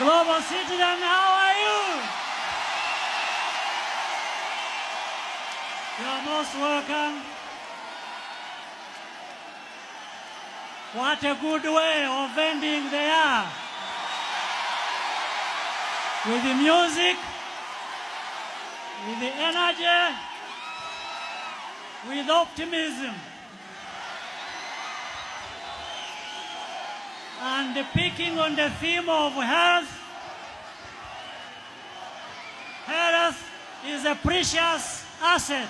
Global citizen, how are you? You're most welcome. What a good way of ending the year. With the music, with the energy, with optimism. And picking on the theme of health. Health is a precious asset.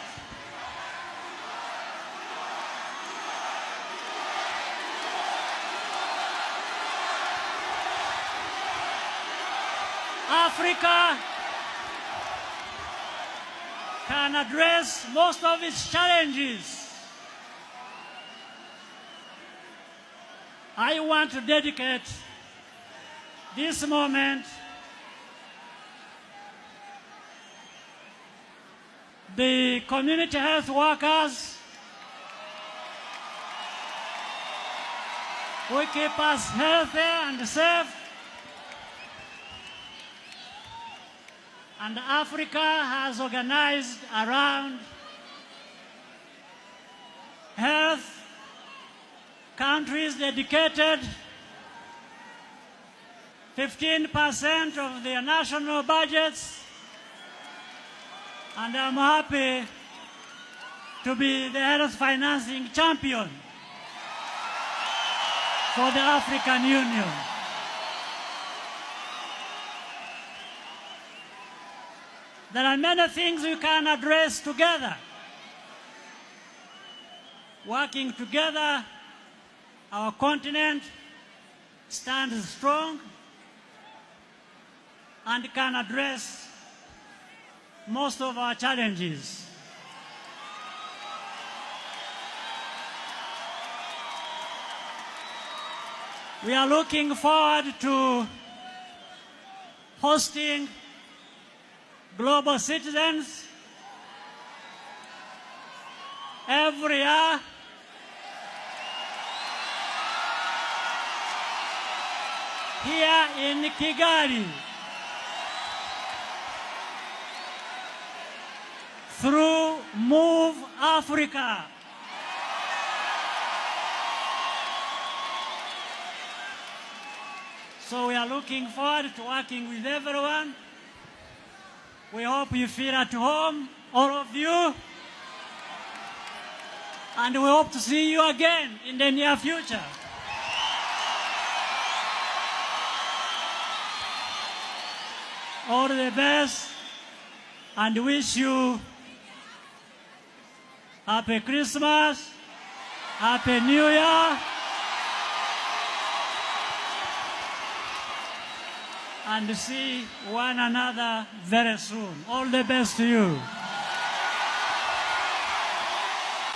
Africa can address most of its challenges. I want to dedicate this moment the community health workers who keep us healthy and safe. And Africa has organized around health countries dedicated 15% of their national budgets, and I'm happy to be the health financing champion for the African Union. There are many things we can address together. Working together, our continent stands strong and can address most of our challenges. We are looking forward to hosting global citizens every year here in Kigali through Move Africa. So we are looking forward to working with everyone. We hope you feel at home, all of you. And we hope to see you again in the near future. All the best, and wish you Happy Christmas, Happy New Year, and see one another very soon. All the best to you.